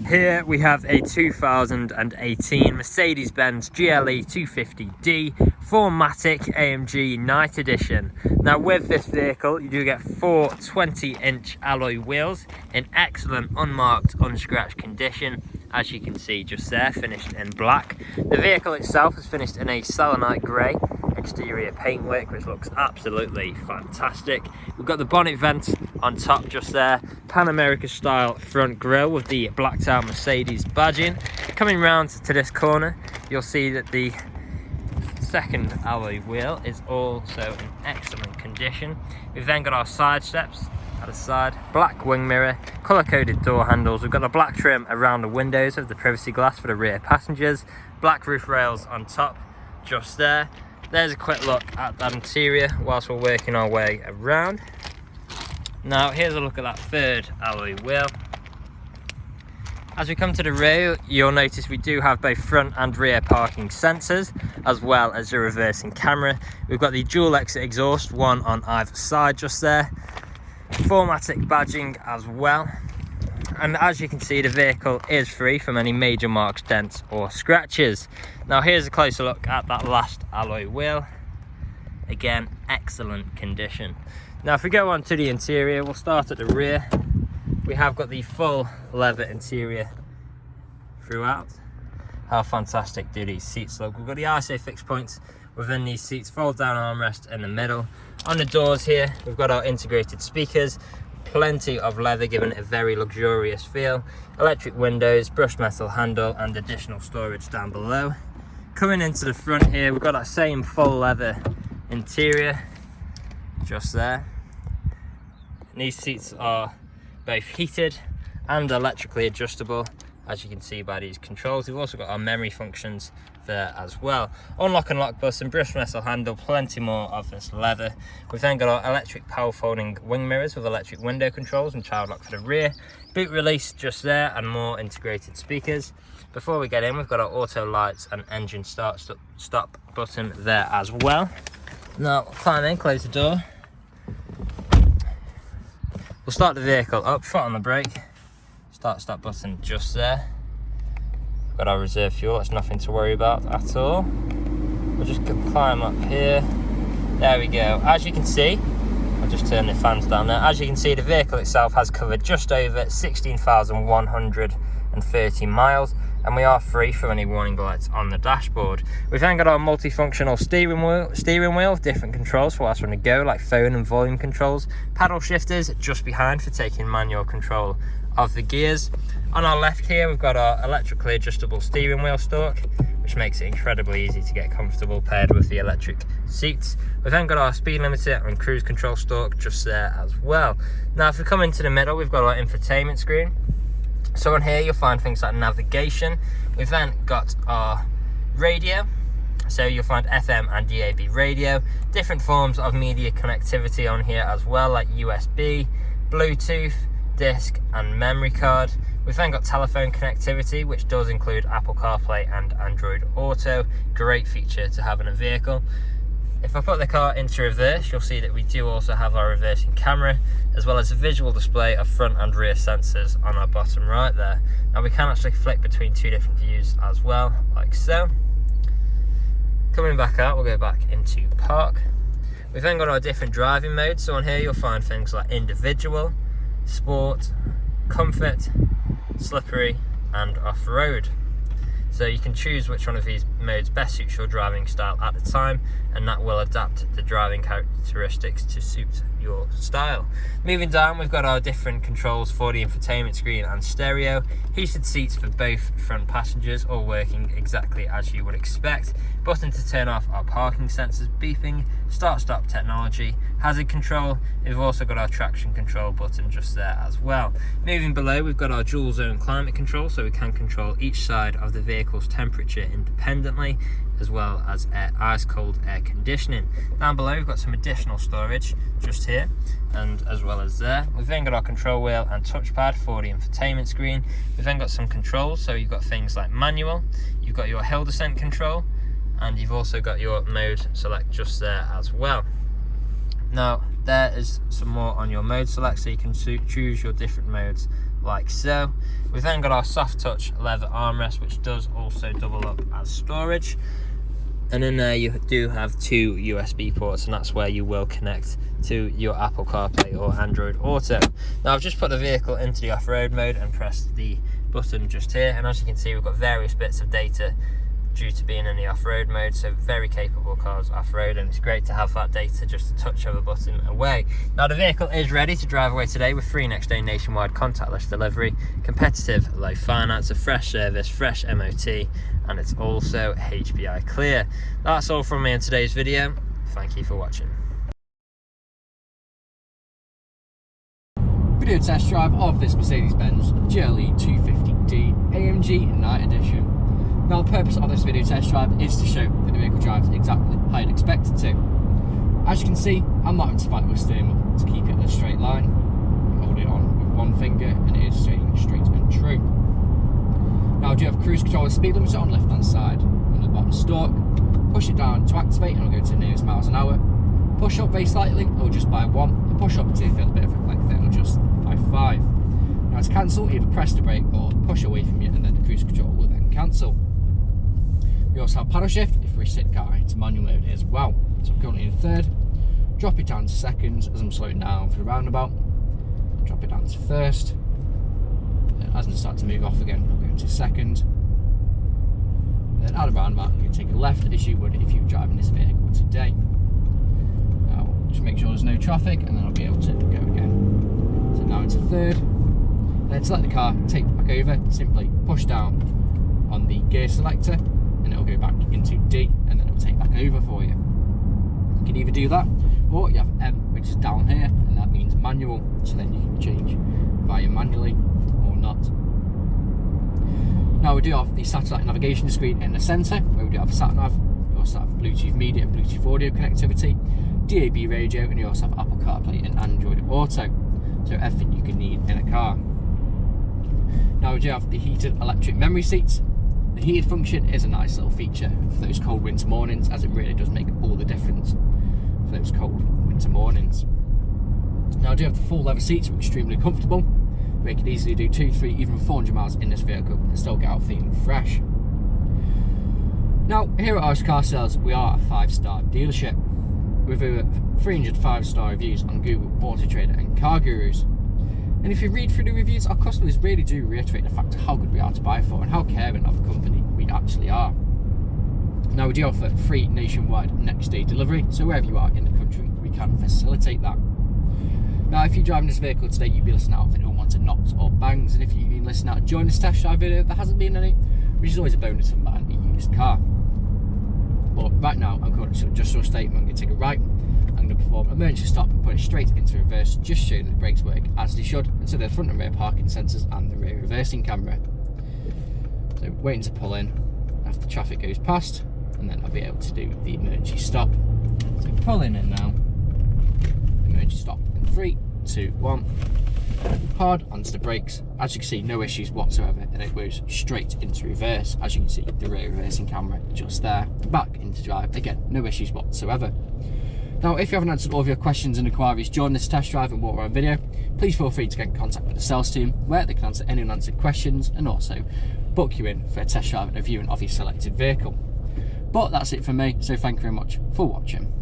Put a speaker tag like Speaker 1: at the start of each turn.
Speaker 1: Here we have a 2018 Mercedes-Benz GLE 250D 4MATIC AMG Night Edition. Now with this vehicle you do get 4 20-inch alloy wheels in excellent unmarked, unscratched condition, as you can see just there, finished in black. The vehicle itself is finished in a selenite grey exterior paintwork, which looks absolutely fantastic. We've got the bonnet vent on top just there, Pan America style front grille with the blacked out Mercedes badging. Coming round to this corner, you'll see that the second alloy wheel is also in excellent condition. We've then got our side steps at the side, black wing mirror, colour coded door handles. We've got a black trim around the windows of the privacy glass for the rear passengers, black roof rails on top just there. There's a quick look at that interior whilst we're working our way around. Now here's a look at that third alloy wheel. As we come to the rear, you'll notice we do have both front and rear parking sensors, as well as a reversing camera. We've got the dual exit exhaust, one on either side just there. 4MATIC badging as well. And as you can see, the vehicle is free from any major marks, dents or scratches. Now here's a closer look at that last alloy wheel. Again, excellent condition. Now if we go on to the interior, we'll start at the rear. We have got the full leather interior throughout. How fantastic do these seats look? We've got the ISO fixed points within these seats, fold down armrest in the middle. On the doors here, we've got our integrated speakers, plenty of leather giving it a very luxurious feel, electric windows, brushed metal handle and additional storage down below. Coming into the front here, we've got that same full leather interior just there. And these seats are both heated and electrically adjustable, as you can see by these controls. We've also got our memory functions there as well. Unlock and lock button, brushed metal handle, plenty more of this leather. We've then got our electric power folding wing mirrors with electric window controls and child lock for the rear. Boot release just there and more integrated speakers. Before we get in, we've got our auto lights and engine start stop button there as well. Now climb in, close the door. We'll start the vehicle up, foot on the brake, stop button just there. Got our reserve fuel, that's nothing to worry about at all. We'll just climb up here. There we go. As you can see, I'll just turn the fans down there. As you can see, the vehicle itself has covered just over 16,130 miles, and we are free from any warning lights on the dashboard. We've then got our multifunctional steering wheel with different controls for whilst we're on the go, like phone and volume controls. Paddle shifters just behind for taking manual control of the gears. On our left here, we've got our electrically adjustable steering wheel stalk, which makes it incredibly easy to get comfortable paired with the electric seats. We've then got our speed limiter and cruise control stalk just there as well. Now if we come into the middle, we've got our infotainment screen. So on here you'll find things like navigation. We've then got our radio, so you'll find FM and DAB radio, different forms of media connectivity on here as well, like USB, Bluetooth, disc and memory card. We've then got telephone connectivity, which does include Apple CarPlay and Android Auto. Great feature to have in a vehicle. If I put the car into reverse, you'll see that we do also have our reversing camera, as well as a visual display of front and rear sensors on our bottom right there. Now we can actually flick between two different views as well, like so. Coming back out, we'll go back into park. We've then got our different driving modes. So on here you'll find things like individual, sport, comfort, slippery and off-road. So you can choose which one of these modes best suits your driving style at the time, and that will adapt the driving characteristics to suit your style. Moving down, we've got our different controls for the infotainment screen and stereo. Heated seats for both front passengers, all working exactly as you would expect. Button to turn off our parking sensors beeping, start-stop technology, hazard control. We've also got our traction control button just there as well. Moving below, we've got our dual zone climate control, so we can control each side of the vehicle's temperature independently, as well as ice cold air conditioning. Down below we've got some additional storage just here and as well as there. We've then got our control wheel and touchpad for the infotainment screen. We've then got some controls, so you've got things like manual, you've got your hill descent control, and you've also got your mode select just there as well. Now there is some more on your mode select, so you can choose your different modes like so. We've then got our soft touch leather armrest, which does also double up as storage. And in there you do have 2 USB ports, and that's where you will connect to your Apple CarPlay or Android Auto. Now I've just put the vehicle into the off-road mode and pressed the button just here, and as you can see we've got various bits of data due to being in the off-road mode, so very capable cars off-road, and it's great to have that data just a touch of a button away. Now the vehicle is ready to drive away today with free next day nationwide contactless delivery, competitive low finance, a fresh service, fresh MOT, and it's also HPI clear. That's all from me in today's video. Thank you for watching.
Speaker 2: Video test drive of this Mercedes-Benz GLE 250D AMG Night Edition. Now the purpose of this video test drive is to show that the vehicle drives exactly how you'd expect it to. As you can see, I'm not having to fight with steering wheel to keep it in a straight line. I'm holding it on with one finger and it is staying straight and true. Now I do have cruise control with speed limiter on the left hand side on the bottom stalk. Push it down to activate and it'll go to the nearest miles an hour. Push up very slightly or just by 1. And push up until you feel a bit of a click, then it'll just by 5. Now to cancel, either press the brake or push away from you and then the cruise control will then cancel. We also have paddle shift if we set the car into manual mode as well. So I'm currently in 3rd, drop it down to 2nd as I'm slowing down for the roundabout, drop it down to 1st, and as I start to move off again, I'll go into 2nd, then out of the roundabout, I'm going to take a left as you would if you were driving this vehicle today. Now, just make sure there's no traffic and then I'll be able to go again. So now into 3rd, then to let the car take back over, simply push down on the gear selector, and it'll go back into D, and then it'll take back over for you. You can either do that, or you have M, which is down here, and that means manual, so then you can change via manually or not. Now we do have the satellite navigation screen in the centre, where we do have sat nav. We also have Bluetooth media and Bluetooth audio connectivity, DAB radio, and you also have Apple CarPlay and Android Auto, so everything you can need in a car. Now we do have the heated electric memory seats. The heated function is a nice little feature for those cold winter mornings, as it really does make all the difference for those cold winter mornings. Now I do have the full leather seats, which are extremely comfortable. We can easily do 2, 3, even 400 miles in this vehicle and still get out feeling fresh. Now here at Irish Car Sales, we are a 5-star dealership with over 300 5-star reviews on Google, Autotrader and Car Gurus. And if you read through the reviews, our customers really do reiterate the fact of how good we are to buy for and how caring of a company we actually are. Now we do offer free nationwide next day delivery, so wherever you are in the country, we can facilitate that. Now if you're driving this vehicle today, you'll be listening out for unwanted knocks or bangs, and if you've been listening out during this test drive video, there hasn't been any, which is always a bonus for buying a used car. But right now, I'm going to just state, I'm going to take a right, I'm going to perform an emergency stop and put it straight into reverse, just showing that the brakes work as they should, and so the front and rear parking sensors and the rear reversing camera. So waiting to pull in after traffic goes past, and then I'll be able to do the emergency stop. So pulling in now, emergency stop in 3, 2, 1, hard onto the brakes. As you can see, no issues whatsoever, and it goes straight into reverse. As you can see, the rear reversing camera just there, back into drive, again, no issues whatsoever. Now, if you haven't answered all of your questions and inquiries during this test drive and walk around video, please feel free to get in contact with the sales team, where they can answer any unanswered questions and also book you in for a test drive and a viewing of your selected vehicle. But that's it for me, so thank you very much for watching.